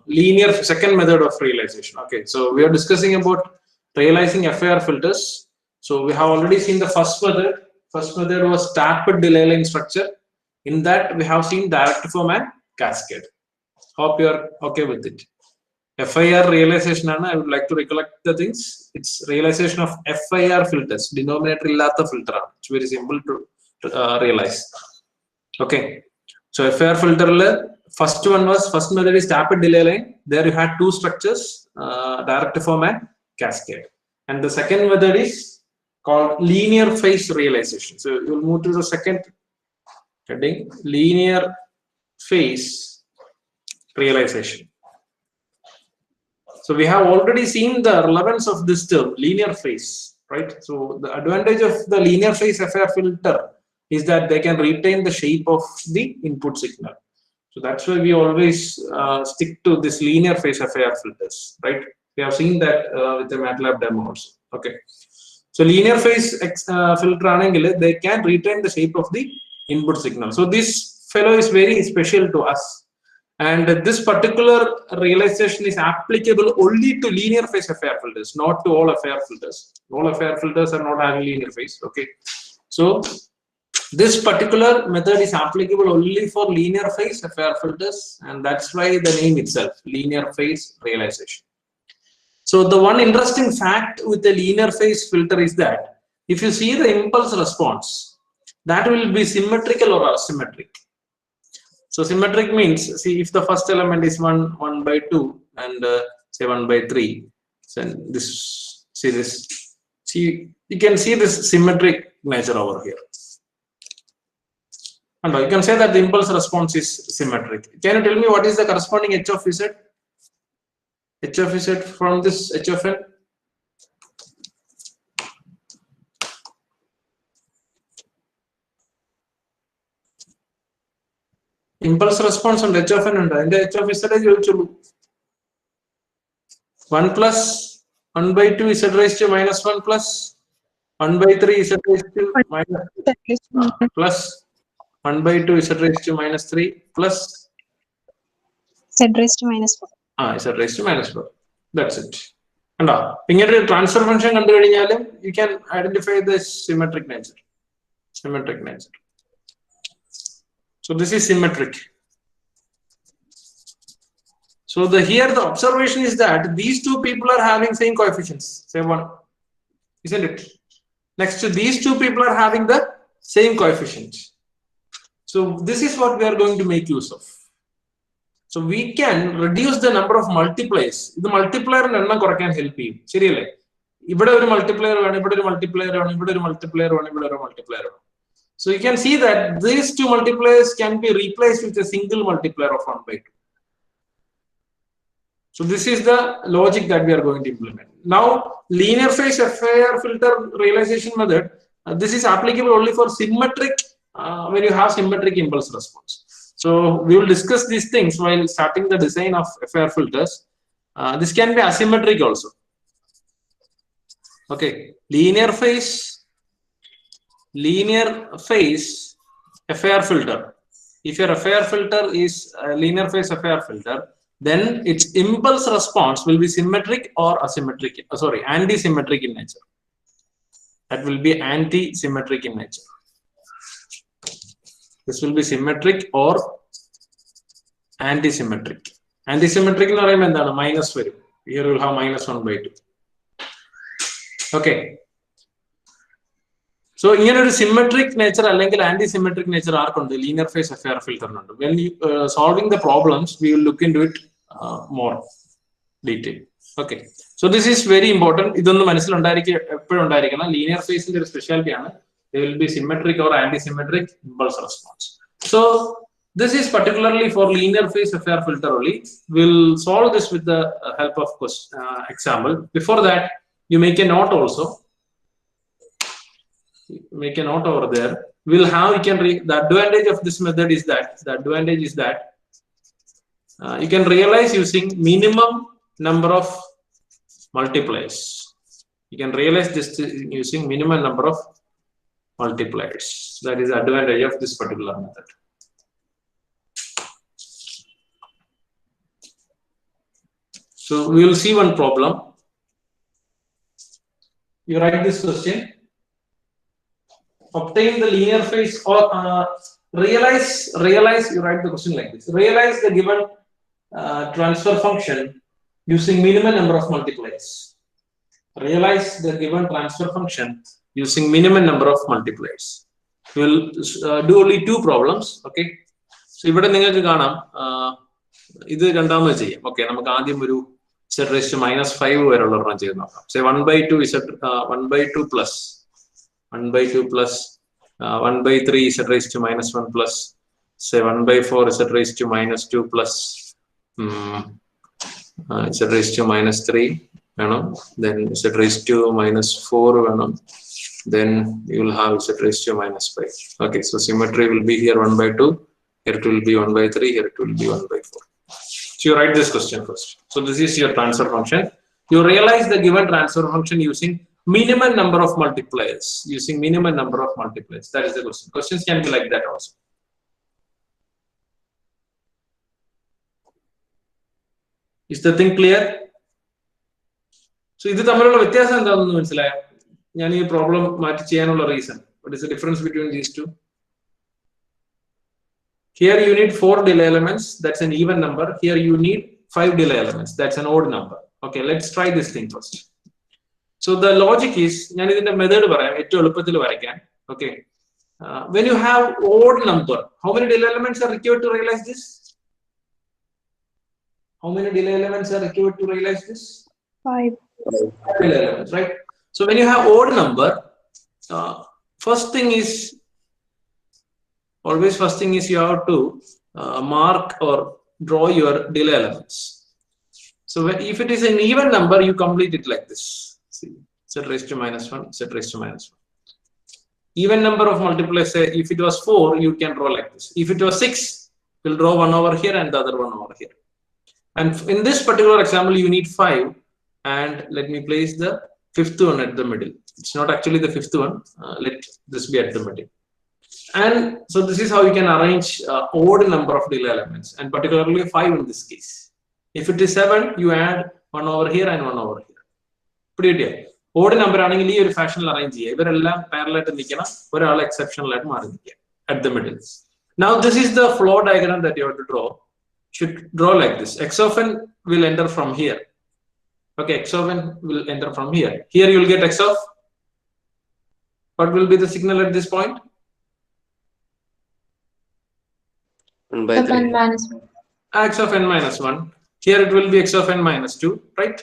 linear second method of realization. Okay, so we are discussing about realizing FIR filters. So we have already seen the first method. First method was tapped delay line structure. In that we have seen direct form and cascade. Hope you are okay with it. FIR realization, I would like to recollect the things. It's realization of FIR filters, denominator illata filter. It's very simple to realize. Okay, so FIR filter, first method is tapped delay line. There you had two structures, direct form and cascade. And the second method is called linear phase realization. So you'll move to the second heading, linear phase realization. So we have already seen the relevance of this term, linear phase, right? So the advantage of the linear phase FIR filter is that they can retain the shape of the input signal. So that's why we always stick to this linear phase FIR filters, right? We have seen that with the MATLAB demo also. Okay. So linear phase filter, they can retain the shape of the input signal. So this fellow is very special to us. And this particular realization is applicable only to linear phase FIR filters, not to all FIR filters. All FIR filters are not having linear phase. Okay. So this particular method is applicable only for linear phase FIR filters, and that's why the name itself, linear phase realization. So the one interesting fact with the linear phase filter is that if you see the impulse response, that will be symmetrical or asymmetric. So symmetric means, see, if the first element is 1 by 2 and say 1 by 3, then this, see, you can see this symmetric nature over here. And you can say that the impulse response is symmetric. Can you tell me what is the corresponding H of Z? H of Z from this H of N? Impulse response on H of N and H of Z is 1 plus 1 by 2 Z raised to minus 1 plus 1 by 3 Z raised to minus plus 1 by 2 Z raised to minus 3 plus Z raised to minus 4. Z raised to minus 4. That's it. And transfer function you can identify the symmetric nature. Symmetric nature. So this is symmetric. So here the observation is that these two people are having same coefficients, say 1, isn't it? Next to these two people are having the same coefficients. So this is what we are going to make use of. So we can reduce the number of multipliers. The multiplier can help you. Serially, multiplier. So you can see that these two multipliers can be replaced with a single multiplier of 1 by 2. So this is the logic that we are going to implement. Now, linear phase FIR filter realization method, this is applicable only for symmetric, when you have symmetric impulse response. So we will discuss these things while starting the design of FIR filters. This can be asymmetric also. Okay, linear phase FIR filter. If your FIR filter is a linear phase FIR filter, then its impulse response will be symmetric or asymmetric. Anti-symmetric in nature. That will be anti-symmetric in nature. This will be symmetric or anti-symmetric. Anti-symmetric in minus 5. Here we will have minus 1 by 2. Okay. So, in a symmetric nature or anti-symmetric nature are the linear phase FIR filter. When you solving the problems, we will look into it more detail. Okay. So this is very important. Linear phase in specialty, they will be symmetric or anti-symmetric impulse response. So this is particularly for linear phase FIR filter only. We'll solve this with the help of example. Before that, you make a note also. Make a note over there. We'll have, the advantage of this method is that, you can realize using minimum number of multipliers. You can realize this using minimum number of multipliers. That is the advantage of this particular method. So we will see one problem. You write this question. Obtain the linear phase, or realize, you write the question like this. Realize the given transfer function using minimum number of multipliers. Realize the given transfer function using minimum number of multipliers. We will do only 2 problems. Okay. So ഇവിടെ നിങ്ങൾക്ക് കാണാം ഇത് രണ്ടാമത് ചെയ്യാം. Okay, നമുക്ക് ആദ്യം ഒരു z raised to -5 വരെയുള്ള ഒരെണ്ണം ചെയ്ത് നോക്കാം. Say 1/2 z 1/2 plus 1/2 plus 1/3 z raised to -1 plus say 1/4 z raised to -2 plus z raised to -3 then z raised to -4 then you will have z raised to -5. Okay, so symmetry will be here 1/2, here it will be 1/3, here it will be 1/4. So you write this question first. So this is your transfer function. You realize the given transfer function using minimum number of multipliers. Using minimum number of multipliers. That is the question. Questions can be like that also. Is the thing clear? So, this is the problem. Reason. What is the difference between these two? Here you need 4 delay elements. That's an even number. Here you need 5 delay elements. That's an odd number. Okay, let's try this thing first. So the logic is, the method. Okay, when you have odd number, how many delay elements are required to realize this? How many delay elements are required to realize this? 5 delay elements, right? So when you have odd number, first thing is you have to mark or draw your delay elements. So if it is an even number, you complete it like this. See, z raised to -1, z raised to -1. Even number of multipliers, say if it was 4, you can draw like this. If it was 6, we'll draw one over here and the other one over here. And in this particular example, you need 5, and let me place the 5th one at the middle. It's not actually the 5th one. Let this be at the middle. And so this is how you can arrange odd number of delay elements, and particularly 5 in this case. If it is 7, you add 1 over here and 1 over here. Pretty dear. Odd number ആണെങ്കിൽ ഈ ഒരു ഫാഷനിൽ arrange ചെയ്യുക. ഇവരെല്ലാം parallel ആയിട്ട് നിൽക്കണം, ഒരാൾ exceptional ആയിട്ട് മാറി നിൽക്കുക at the middle. Now this is the flow diagram that you have to draw. Should draw like this. X of n will enter from here. Okay, x of n will enter from here. Here you will get x of, what will be the signal at this point? 1/3. X of n minus 1. Here it will be x of n minus 2, right?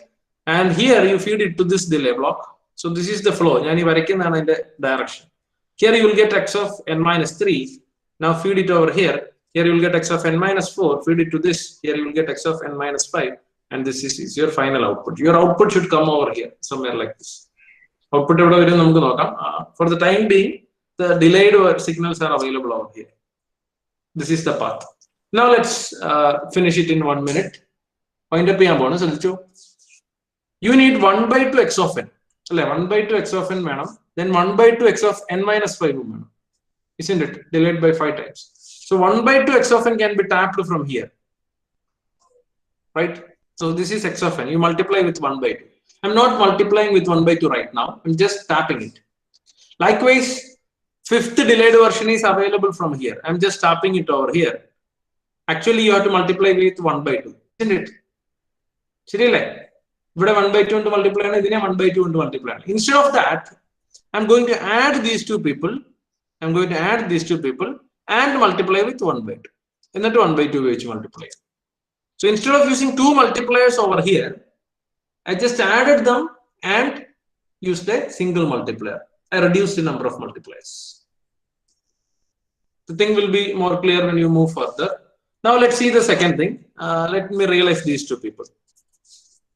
And here you feed it to this delay block. So this is the flow. Direction. Here you will get x of n minus 3. Now feed it over here. Here you will get x of n minus 4. Feed it to this. Here you will get x of n minus 5. And this is your final output. Your output should come over here, somewhere like this. Output for the time being, the delayed signals are available over here. This is the path. Now let's finish it in 1 minute. Point up here bonus. You need 1/2 x of n. 1/2 x of n, then 1/2 x of n minus 5, isn't it? Delayed by 5 times. So 1/2 x of n can be tapped from here, right? So this is x of n. You multiply with 1/2. I'm not multiplying with 1/2 right now. I'm just tapping it. Likewise, 5th delayed version is available from here. I'm just tapping it over here. Actually, you have to multiply with 1/2, isn't it? Seriously, 1/2 into multiply, 1/2 into multiply. Instead of that, I'm going to add these two people. And multiply with 1/2. And then 1/2 which multiply. So instead of using 2 multipliers over here, I just added them and used a single multiplier. I reduced the number of multipliers. The thing will be more clear when you move further. Now let's see the second thing. Let me realize these two people.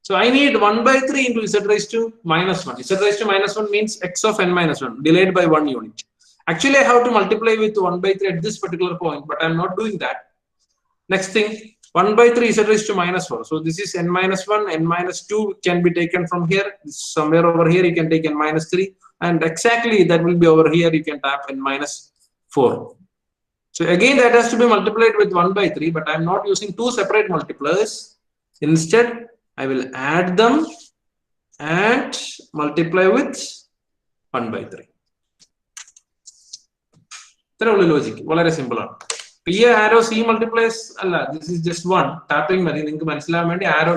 So I need 1/3 into z raised to -1. Z raised to -1 means x of n minus 1 delayed by 1 unit. Actually, I have to multiply with 1/3 at this particular point, but I'm not doing that. Next thing, 1/3 z raised to -4. So this is n minus 1, n minus 2 can be taken from here. Somewhere over here, you can take n minus 3. And exactly that will be over here, you can tap n minus 4. So again, that has to be multiplied with 1/3, but I'm not using 2 separate multipliers. Instead, I will add them and multiply with 1 by 3. Logic. Very simple. P arrow C multiplies. This is just one. Tapping arrow.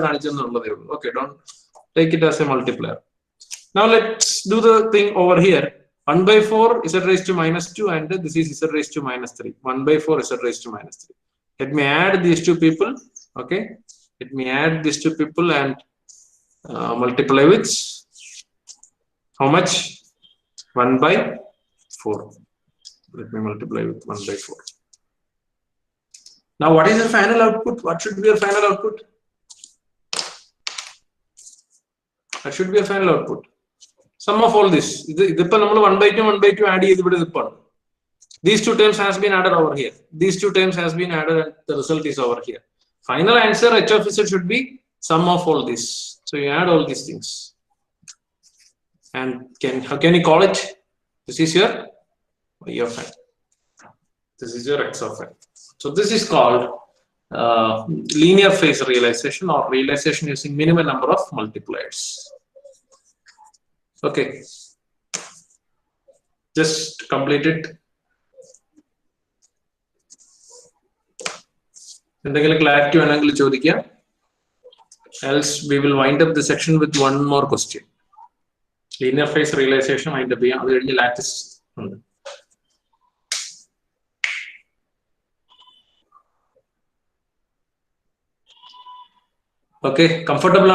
Okay, don't take it as a multiplier. Now let's do the thing over here. 1 by 4 z raised to minus 2 and this is z raised to minus 3. 1 by 4 z raised to minus 3. Let me add these two people. Okay. Let me add these two people and multiply with how much? 1 by 4. Let me multiply with 1 by 4. Now what is the final output? What should be your final output? That should be a final output. Sum of all this. This 1 by 2 add. These two terms has been added over here. These two terms has been added and the result is over here. Final answer h of z should be sum of all this. So you add all these things. And how can you call it? This is your y of n. This is your x of n. So this is called linear phase realization or realization using minimum number of multipliers. Okay, just complete it. Clarity else we will wind up the section with one more question. Linear phase realization wind up lattice. Okay, comfortable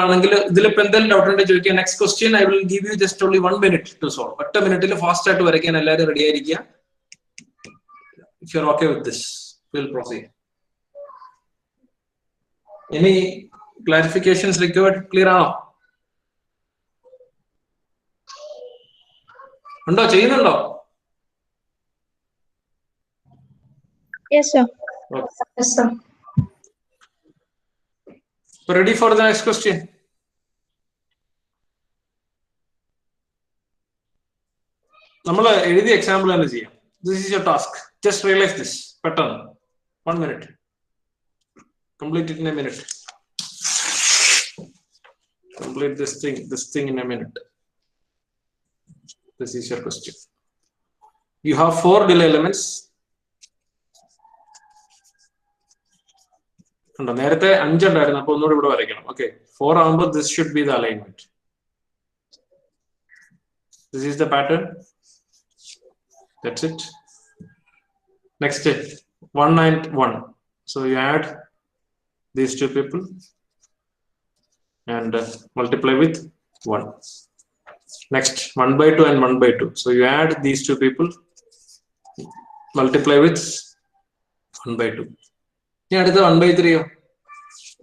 next question I will give you just only 1 minute to solve. 1 minute fast to ready. If you're okay with this, we'll proceed. Any clarifications required? Clear now? Yes, sir. Okay. Yes, sir. Ready for the next question? The example. This is your task. Just realize this pattern. 1 minute. Complete it in a minute. Complete this thing in a minute. This is your question. You have 4 delay elements. Okay, 4 amber, this should be the alignment. This is the pattern. That's it. Next step 1 and 1. So you add these two people and multiply with 1. Next 1 by 2 and 1 by 2. So you add these two people, multiply with 1 by 2. 1 by 3.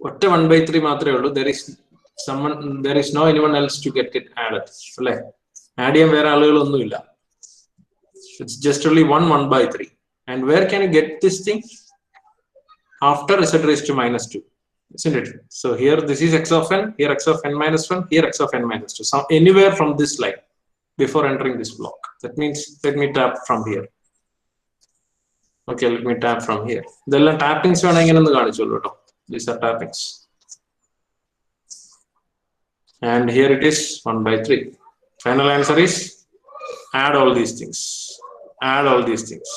What 1 by 3 there is no anyone else to get it added. It's just only 1 by 3. And where can you get this thing? After z raised to minus 2, isn't it? So here this is x of n, here x of n minus 1, here x of n minus 2. So anywhere from this line before entering this block. That means let me tap from here. Okay, let me tap from here. These are tappings. These are tappings. And here it is 1 by 3. Final answer is add all these things. Add all these things.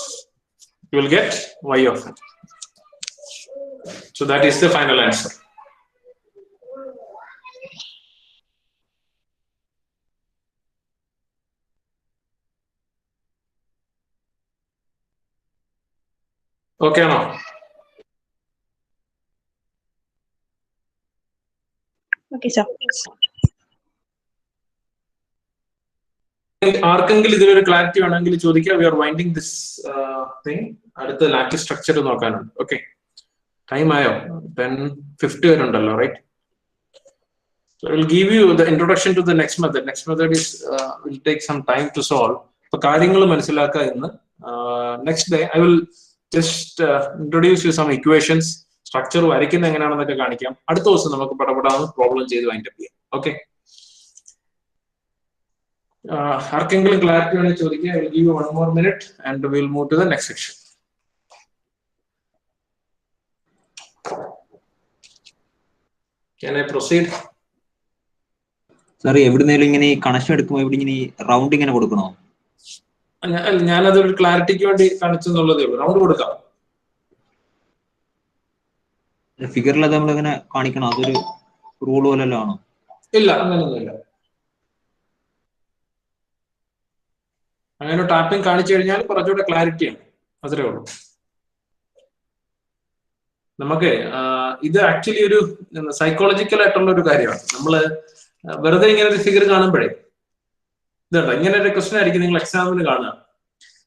You will get y of n. So that is the final answer. Okay now. Okay, sir. ആർക്കെങ്കിലും ഇതിലൊരു clarity വേണമെങ്കിൽ ചോദിക്കുക. We are winding this thing. അടുത്ത lattice structure നോക്കാനുണ്ട്. Okay. Time ആയോ? 10:50 വരെ ഉണ്ടല്ലോ, right? So I will give you the introduction to the next method. Next method is will take some time to solve. So കാര്യങ്ങൾ മനസ്സിലാക്കുക എന്ന്. Next day I will just introduce you some equations. Structure വരയ്ക്കുന്നത് എങ്ങനെയാണെന്നൊക്കെ കാണിക്കാം. അടുത്ത ദിവസം നമുക്ക് പടപടാന്ന് problem ചെയ്ത് wind up ചെയ്യാം. ഓക്കെ. ആർക്കെങ്കിലും ക്ലാരിറ്റി വേണമെങ്കിൽ ചോദിക്കുക. I will give you 1 more minute and we will move to the next section. Can I proceed? Sir എവിടുന്നേലും ഇങ്ങനെ കണക്ഷൻ എടുക്കുമ്പോൾ ഇവിടെ ഇങ്ങനെ റൗണ്ട് ഇങ്ങനെ കൊടുക്കണോ? ഞാനതൊരു ക്ലാരിറ്റിക്ക് വേണ്ടി കാണിച്ചെന്നുള്ളതേ ഉള്ളൂ. റൗണ്ട് കൊടുക്കാം. ഫിഗറിൽ അത് നമ്മളിങ്ങനെ കാണിക്കണം, അതൊരു റൂൾ പോലെല്ലോ ആണോ? ഇല്ല, അങ്ങനെയൊന്നുമില്ല. അങ്ങനെ ടാപ്പിംഗ് കാണിച്ചു കഴിഞ്ഞാൽ കുറച്ചുകൂടെ ക്ലാരിറ്റിയാണ്, അത്രേ ഉള്ളൂ. നമുക്ക് ഇത് ആക്ച്വലി ഒരു സൈക്കോളജിക്കൽ ആയിട്ടുള്ള ഒരു കാര്യമാണ്. നമ്മള് വെറുതെ ഇങ്ങനെ ഒരു ഫിഗർ കാണുമ്പോഴേ ഇതുണ്ടോ, ഇങ്ങനെ ഒരു ക്വസ്റ്റൻ ആയിരിക്കും നിങ്ങൾ എക്സാമിന് കാണുക.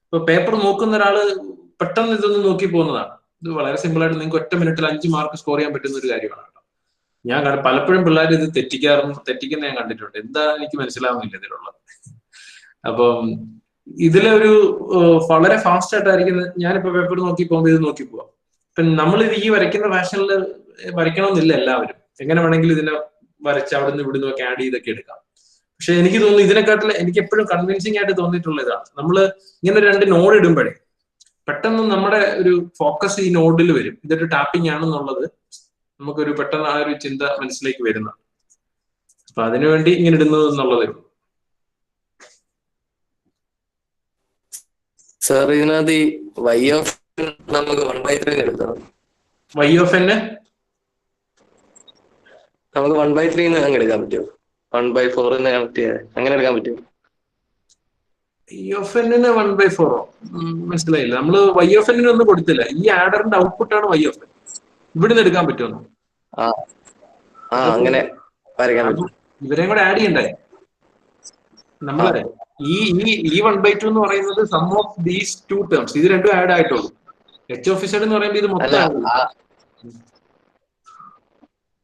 ഇപ്പൊ പേപ്പർ നോക്കുന്ന ഒരാള് പെട്ടെന്ന് ഇതൊന്ന് നോക്കി പോകുന്നതാണ്. ഇത് വളരെ സിമ്പിൾ ആയിട്ട് നിങ്ങൾക്ക് 1 മിനിറ്റിൽ 5 മാർക്ക് സ്കോർ ചെയ്യാൻ പറ്റുന്ന ഒരു കാര്യമാണ് കേട്ടോ. ഞാൻ പലപ്പോഴും പിള്ളേർ ഇത് തെറ്റിക്കുന്ന ഞാൻ കണ്ടിട്ടുണ്ട്. എന്താ എനിക്ക് മനസ്സിലാവുന്നില്ല ഇതിലുള്ളത്. അപ്പം ഇതിലൊരു വളരെ ഫാസ്റ്റ് ആയിട്ടായിരിക്കും. ഞാനിപ്പോ പേപ്പർ നോക്കി പോകുമ്പോൾ ഇത് നോക്കി പോവാം. ഇപ്പൊ നമ്മൾ ഇത് ഈ വരയ്ക്കുന്ന ഫാഷനിൽ വരയ്ക്കണമെന്നില്ല എല്ലാവരും. എങ്ങനെ വേണമെങ്കിലും ഇതിനെ വരച്ച് അവിടെ നിന്ന് ഇവിടെ നിന്നൊക്കെ ആഡ് ചെയ്തൊക്കെ എടുക്കാം. പക്ഷെ എനിക്ക് തോന്നുന്നു ഇതിനെക്കാട്ടിൽ എനിക്ക് എപ്പോഴും കൺവിൻസിങ് ആയിട്ട് തോന്നിയിട്ടുള്ള ഇതാണ്, നമ്മൾ ഇങ്ങനെ 2 നോഡ് ഇടുമ്പോഴേ പെട്ടെന്ന് നമ്മുടെ ഒരു ഫോക്കസ് ഈ നോഡിൽ വരും. ഇതൊരു ടാപ്പിംഗ് ആണെന്നുള്ളത് നമുക്കൊരു പെട്ടെന്ന് ആ ഒരു ചിന്ത മനസ്സിലേക്ക് വരുന്നത്. അപ്പൊ അതിനുവേണ്ടി ഇങ്ങനെ ഇടുന്നത് എന്നുള്ളതേ ഉള്ളൂ. സാർ ഇതിനകത്ത് ഈ y ഓഫ് നമുക്ക് 1/3 എടുക്കണം. y ഓഫ് n നമുക്ക് 1/3 അങ്ങ് എടുക്കാൻ പറ്റുമോ? 1/4 കണക്ട് ചെയ്യാൻ അങ്ങനെ എടുക്കാൻ പറ്റുമോ? y ഓഫ് n 1/4 മനസ്സിലായില്ല. നമ്മള് y ഓഫ് n ഒന്നും കൊടുത്തില്ല. ഈ ആഡറിന്റെ ഔട്ട്പുട്ട് ആണ് y ഓഫ് n. ഇവിടുന്ന് എടുക്കാൻ പറ്റുമോ? അങ്ങനെ വരയ്ക്കാൻ പറ്റും. ഇവരെയും കൂടെ ആഡ് ചെയ്യണ്ടേ നമ്മളെ? ഈ 1/2 എന്ന് പറയുന്നത് സം ഓഫ് ദീസ് 2 ടേംസ്. ഇത് രണ്ടും ആഡ് ആയിട്ടുള്ളൂ. h ഓഫ് z എന്ന് പറയുമ്പോൾ ഇത് മൊത്തം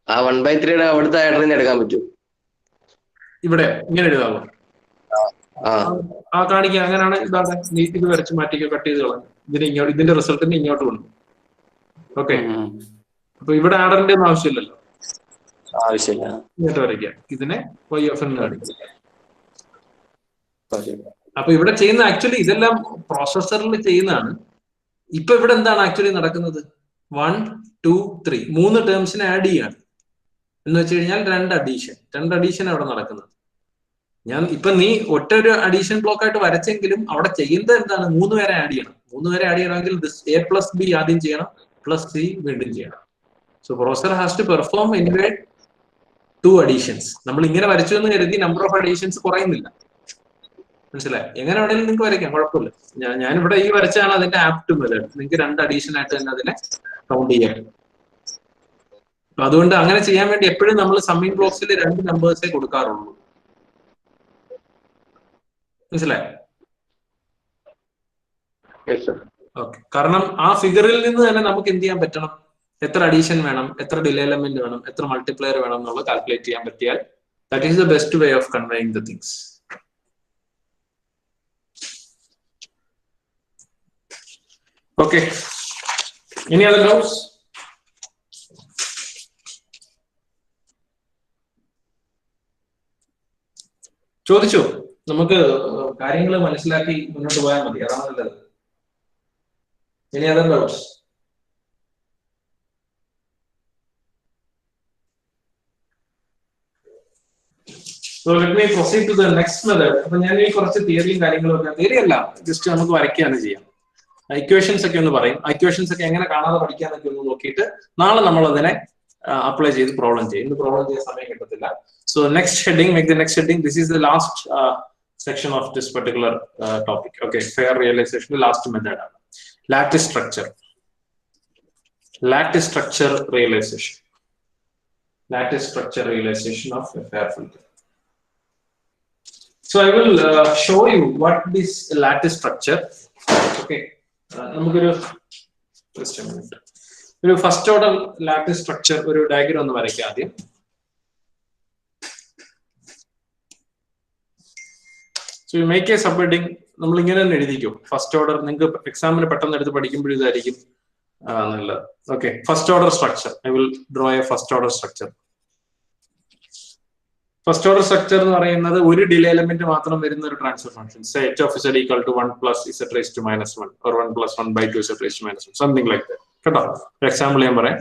ആ 1/3 അവിടുത്തെ ആഡറിന് എടുക്കാൻ പറ്റും. ഇവിടെ ഇങ്ങനെ എഴുതാമോ? കാണിക്കുക. അങ്ങനെയാണ്. ഇതാണ് ഇത് വരച്ച് മാറ്റിക്കോ, കട്ട് ചെയ്ത് കളഞ്ഞു. ഇതിന്റെ റിസൾട്ടിന് ഇങ്ങോട്ട് കൊണ്ടു. ഓക്കെ, അപ്പൊ ഇവിടെ ആഡറിന്റെ ഒന്നും ആവശ്യമില്ലല്ലോ. ഇങ്ങോട്ട് വരയ്ക്കുക. ഇതിനെ y ഓഫ് n കാണിക്കുക. അപ്പൊ ഇവിടെ ചെയ്യുന്ന ആക്ച്വലി ഇതെല്ലാം പ്രോസസ്സറിൽ ചെയ്യുന്നതാണ്. ഇപ്പൊ ഇവിടെ എന്താണ് ആക്ച്വലി നടക്കുന്നത്? 1, 2, 3 3 ടേംസിനെ ആഡ് ചെയ്യാണ് എന്ന് വെച്ച് കഴിഞ്ഞാൽ 2 അഡീഷൻ അവിടെ നടക്കുന്നത്. ഇപ്പൊ നീ ഒറ്റ ഒരു അഡീഷൻ ബ്ലോക്ക് ആയിട്ട് വരച്ചെങ്കിലും അവിടെ ചെയ്യുന്നത് എന്താണ്? 3 പേരെ ആഡ് ചെയ്യണം. 3 പേരെ ആഡ് ചെയ്യണമെങ്കിൽ a+b ആദ്യം ചെയ്യണം, +c വീണ്ടും ചെയ്യണം. So processor has to perform anyway 2 additions. നമ്മൾ ഇങ്ങനെ വരച്ചു എന്ന് കരുതി നമ്പർ ഓഫ് അഡീഷൻസ് കുറയുന്നില്ല. മനസ്സിലായി? എങ്ങനെ വേണമെങ്കിലും നിങ്ങൾക്ക് വരയ്ക്കാം, കുഴപ്പമില്ല. ഞാനിവിടെ ഈ വരച്ചാണ് അതിന്റെ ആപ്റ്റ് മെത്തേഡ്. നിങ്ങൾക്ക് 2 അഡീഷൻ ആയിട്ട് തന്നെ അതിനെ കൗണ്ട് ചെയ്യാം. അതുകൊണ്ട് അങ്ങനെ ചെയ്യാൻ വേണ്ടി എപ്പോഴും നമ്മൾ സമ്മിങ് ബ്ലോക്സിൽ 2 നമ്പേഴ്സേ കൊടുക്കാറുള്ളൂ. മനസ്സിലായി? ഓക്കെ. കാരണം ആ ഫിഗറിൽ നിന്ന് തന്നെ നമുക്ക് എന്ത് ചെയ്യാൻ പറ്റണം? എത്ര അഡീഷൻ വേണം, എത്ര ഡിലേ എലമെന്റ് വേണം, എത്ര മൾട്ടിപ്ലയർ വേണം എന്നുള്ളത് കാൽക്കുലേറ്റ് ചെയ്യാൻ പറ്റിയാൽ that is the best way of conveying the things. Okay. Any other doubts? ചോദിച്ചോ, നമുക്ക് കാര്യങ്ങൾ മനസ്സിലാക്കി മുന്നോട്ട് പോയാൽ മതി, അതാണ് നല്ലത്. Any other doubts? So let me proceed to the next method. അപ്പൊ ഞാൻ ഈ കുറച്ച് തിയറിയും കാര്യങ്ങളും ഒക്കെ, തിയറി അല്ല, ജസ്റ്റ് നമുക്ക് വരയ്ക്കുകയാണ് ചെയ്യാം. ഇക്വേഷൻസ് ഒക്കെ ഒന്ന് പറയും. ഇക്വേഷൻസ് ഒക്കെ എങ്ങനെ കാണാതെ പഠിക്കാന്നൊക്കെ ഒന്ന് നോക്കിയിട്ട് നാളെ നമ്മൾ അതിനെ അപ്ലൈ ചെയ്ത് പ്രോബ്ലം ചെയ്യും. ഇന്ന് പ്രോബ്ലം ചെയ്യാൻ സമയം കിട്ടത്തില്ല. So next heading, make the next heading. This is the last section of this particular topic. Okay, fair realisation last method ആണ് lattice structure. Lattice structure realisation. Lattice structure realisation of a fair filter. So I will show you what this lattice structure. Okay, നമുക്കൊരു first order lattice structure ഒരു diagram ഒന്ന് വരയ്ക്കാം ആദ്യം. So you make A sub heading. നമ്മൾ ഇങ്ങനെ തന്നെ എഴുതിക്കും first order. നിങ്ങൾക്ക് എക്സാമിന് പെട്ടെന്ന് എടുത്ത് പഠിക്കുമ്പോഴും ഇതായിരിക്കും നല്ലത്. Okay, first order structure. I will draw A first order structure. First order structure എന്ന് പറയുന്നത് ഒരു ഡിലേ എലമെന്റ് മാത്രം വരുന്ന ഒരു transfer function. h of z equal to 1 plus z raised to -1 or 1 plus 1/2 z raised to -1, something like that. കേട്ടോ, ഒരു example ഞാൻ പറയാം.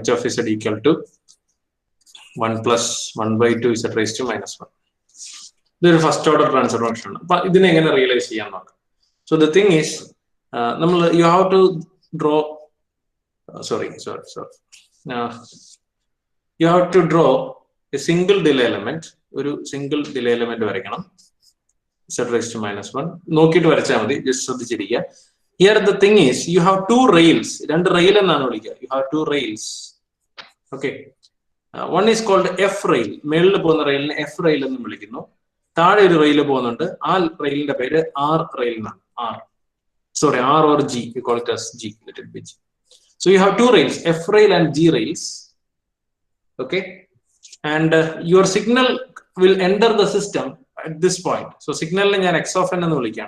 h of z equal to 1 plus 1 by 2 z raised to minus 1. This is first order transformation. But this is realize. So the thing is, you have to draw. Sorry. You have to draw a single delay element. Single delay element. Z raised to minus 1. No kit just here the thing is, you have two rails. You have two rails. Okay. One is called F rail. Male rail F rail. Third rail rail R rail. R. Sorry, R or G. We call it as G. Let it be G. So you have two rails, F rail and G rails. Okay. And your signal will enter the system at this point. So signal X of n.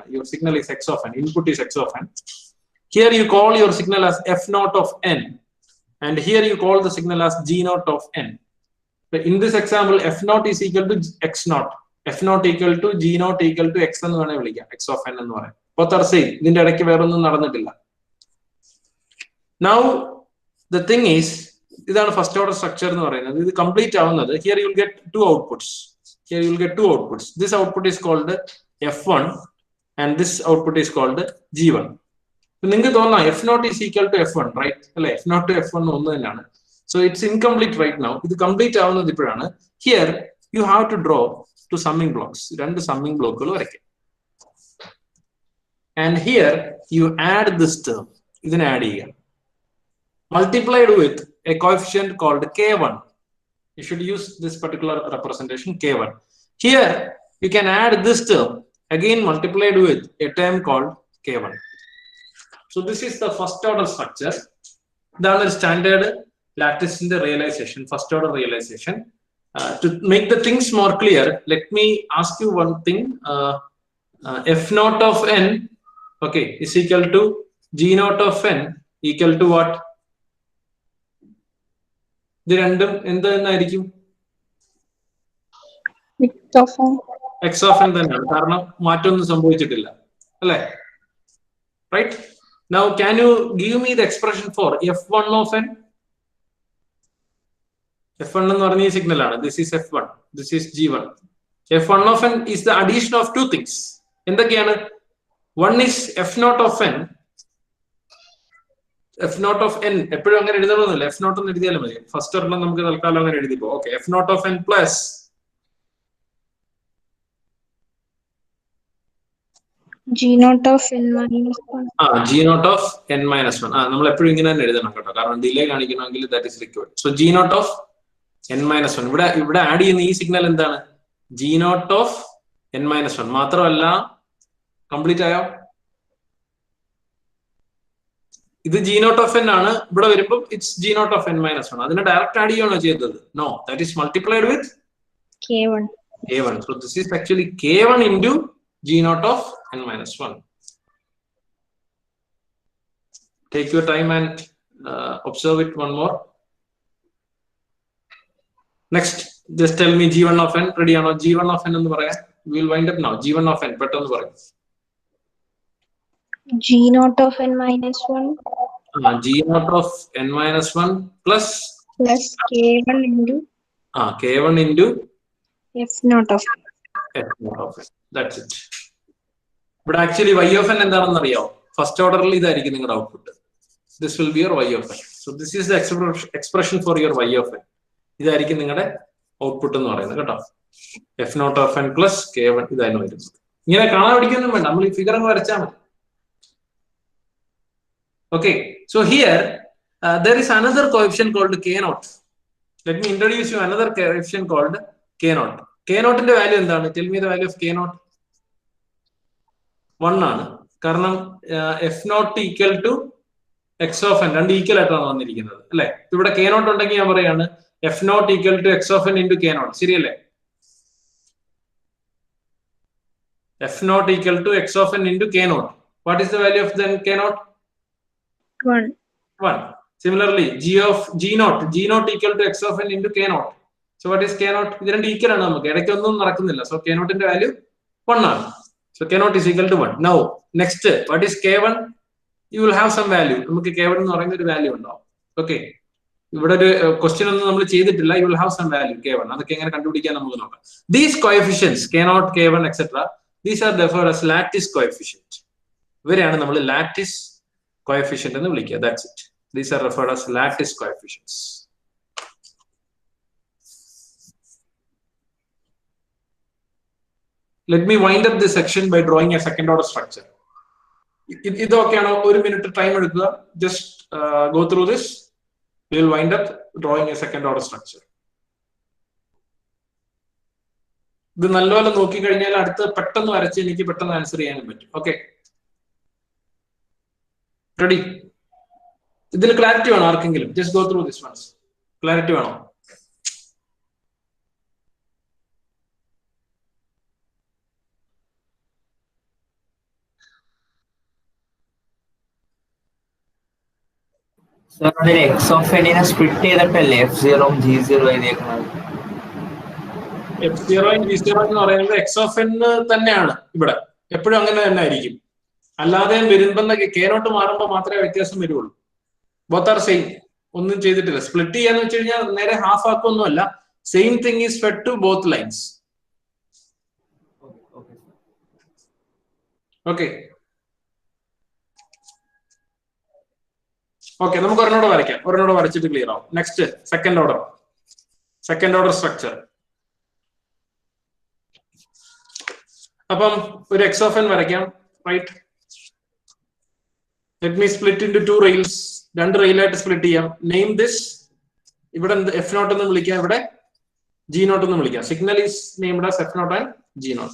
Your signal is X of n. Input is X of n. Here you call your signal as F naught of n. And here you call the signal as G naught of n. But in this example, F naught is equal to X naught. F naught equal to G naught equal to X X of n. Both are same. Now, the thing is, this is the first order structure. This is complete. Here you will get two outputs. This output is called F1 and this output is called G1. So, F naught is equal to F1, right? F naught to F1. So, it's incomplete right now. This is complete. Here, you have to draw two summing blocks. Two summing blocks. And here, you add this term. This is add here. Multiplied with a coefficient called K1. You should use this particular representation K1. Here, you can add this term again multiplied with a term called K1. So this is the first order structure. Then the standard lattice in the realization, first order realization. To make the things more clear, let me ask you one thing. F naught of n, okay, is equal to G naught of n equal to what? The random in the X of n then right? Now can you give me the expression for F1 of n? F1 signal. This is F1, this is G1. F1 of n is the addition of two things. One is F naught of n. F naught of n. F naught first order okay. F naught of n plus G naught of n minus 1. G naught of n minus 1. That is required. So G naught of n minus 1. Would add in the signal in the G naught of n minus 1. Matra complete. This G naught of n, it's G naught of n minus 1. That's a direct add. No, that is multiplied with K1. K1. So this is actually K1 into G naught of n minus 1. Take your time and observe it one more. Next, just tell me G1 of n. Ready or not? G1 of n. We will wind up now. G1 of n. G naught of n minus 1. G naught of n minus 1 plus K1 into K1 into F naught of F naught of n. That's it. But actually, y of n is first order output. This will be your y of n. So this is the expression for your y of n. This is output. F naught of n plus K1. Okay, so here there is another coefficient called K naught. Let me introduce you another coefficient called K naught. K naught in the value is tell me the value of K naught. 1 ആണ് കാരണം F naught equal to X of n രണ്ട് equal ആയിട്ടാണ് വന്നിരിക്കുന്നത് അല്ലേ ഇവിടെ K naught ഉണ്ടെങ്കിൽ ഞാൻ പറയാണ് F naught equal to X of n into K naught ശരിയല്ലേ F naught equal to X of n into K naught. What is the value of then K naught? 1. Similarly, G naught equal to X of n into K naught. So what is K naught? This is equal. So K naught in the value 1. So K naught is equal to 1. Now, next, what is K1? You will have some value. K1 is value. Okay. ഇവിടെ ഒരു question ഒന്നും നമ്മൾ ചെയ്തിട്ടില്ല. You will have some value k1. അതൊക്കെ എങ്ങനെ കണ്ടുപിടിക്കാൻ നമുക്ക് നോക്കാം. These coefficients k0, k1 etcetera, these are referred as lattice coefficient. ഇവരെയാണ് നമ്മൾ ലാറ്റിസ് കോഎഫിഷ്യന്റ് എന്ന് വിളിക്കുക. That's it. These are referred as lattice coefficients. Let me wind up this section by drawing a second order structure. ഇതൊക്കെയാണ് 1 minute time എടുക്കുക. Just go through this. We will wind up drawing a second order structure. ഇത് നല്ലപോലെ നോക്കി കഴിഞ്ഞാൽ അടുത്ത് പെട്ടെന്ന് വരച്ച് എനിക്ക് പെട്ടെന്ന് ആൻസർ ചെയ്യാനും പറ്റും. Okay, ready? ഇതിൽ ക്ലാരിറ്റി വേണോ ആർക്കെങ്കിലും? Just go through this once. Clarity വേണോ? എക്സ് ഓഫ് എന്നിനെ സ്പ്ലിറ്റ് ചെയ്തിട്ടല്ലേ F0 G0 എഴുതിയേക്കുന്നത്? F0 G0 എന്ന് പറയുന്നത് എക്സ് ഓഫ് എൻ തന്നെയാണ് ഇവിടെ. എപ്പോഴും അങ്ങനെ തന്നെ ആയിരിക്കും. അല്ലാതെ വരുമ്പോ k0 മാറുമ്പോൾ മാത്രമേ വ്യത്യാസം വരുള്ളൂ. Both are same. ഒന്നും ചെയ്തിട്ടില്ല. സ്പ്ലിറ്റ് ചെയ്യാന്ന് വെച്ച് കഴിഞ്ഞാൽ നേരെ ഹാഫ് ആക്കൊന്നുമല്ല. Same thing is fed to both lines. Okay okay, നമുക്ക് ഒരെണ്ണോടെ വരയ്ക്കാം. ഒരെണ്ണോടെ വരച്ചിട്ട് ക്ലിയർ ആവും. Next second order structure. അപ്പം ഒരു എക്സ് ഓഫ് എൻ വരയ്ക്കാം. Right, let me split into 2 rails. 2 റെയിലായിട്ട് സ്പ്ലിറ്റ് ചെയ്യാം. Name this. ഇവിടെ F0 എന്ന് വിളിക്കാം, ഇവിടെ G0 എന്ന് വിളിക്കാം. Signal is named as F0 and G0.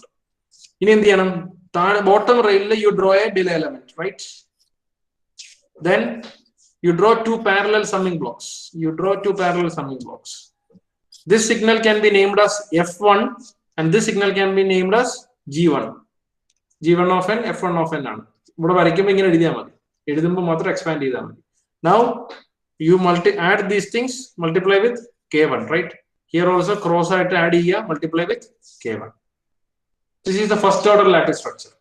ഇനി എന്ത് ചെയ്യണം? താഴെ ബോട്ടം റെയിലിൽ you draw a delay element. Right, then you draw 2 parallel summing blocks. This signal can be named as F1 and this signal can be named as G1. G1 of n, F1 of n ആണ്. ഇവിടെ വരയ്ക്കുമ്പോൾ ഇങ്ങനെ എഴുതിയാൽ മതി. എഴുതുമ്പോൾ മാത്രം expand ചെയ്താൽ മതി. Now you add these things, multiply with k1, right? Here also cross ആയിട്ട് add ചെയ്യുക, multiply with k1. This is the first order lattice structure.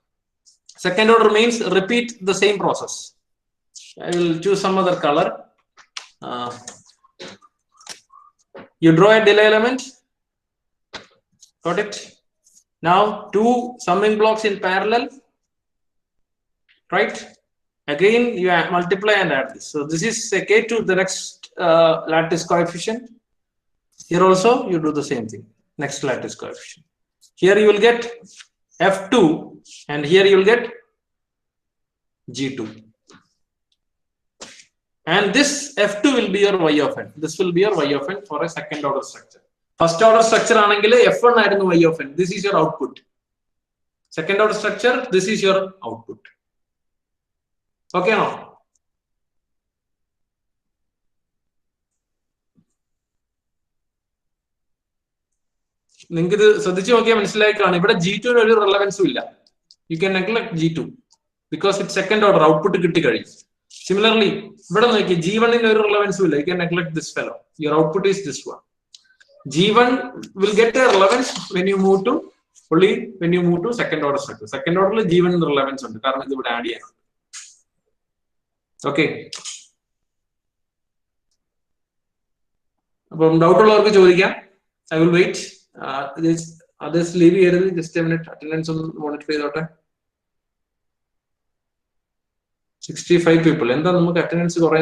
Second order means repeat the same process. I will choose some other color. You draw a delay element. Got it? Now 2 summing blocks in parallel. Right? Again, you multiply and add this. So this is k to the next lattice coefficient. Here also you do the same thing. Next lattice coefficient. Here you will get F2 and here you will get G2. And this F2 will be your y of n. This will be your y of n for a second order structure. First order structure ആണെങ്കിൽ F1 ആയിരുന്നു y of n. This is your output. Second order structure, this is your output. Okay no? നിങ്ങൾക്ക് ഇത് ശ്രദ്ധിച്ചു നോക്കിയാൽ മനസ്സിലായിക്കാണ്. ഇവിടെ G2 ഒരു റെലവൻസും ഇല്ല. You can neglect G2 because it's second order output കിട്ടി കഴിയും. Similarly, ഇവിടെ നോക്കി G1 ന് ഒരു റെലവൻസും ഇല്ല. You can neglect this fellow. Your output is this one. G1 will get a relevance when you move to second order structure. Second order G1 ന് relevance ഉണ്ട്. കാരണം ഇത് ഇവിടെ ആഡ് ചെയ്യാനുണ്ട്. ഓക്കെ, അപ്പം ഡൗട്ട് ഉള്ളവർക്ക് ചോദിക്കാം. I will wait. Others leave ചെയ്യരുത്. Just a minute. Attendance ഒന്ന് മോണിറ്റർ ചെയ്തോട്ടെ. 65 people. എന്താ നമുക്ക് അറ്റൻഡൻസ് കുറയാൻ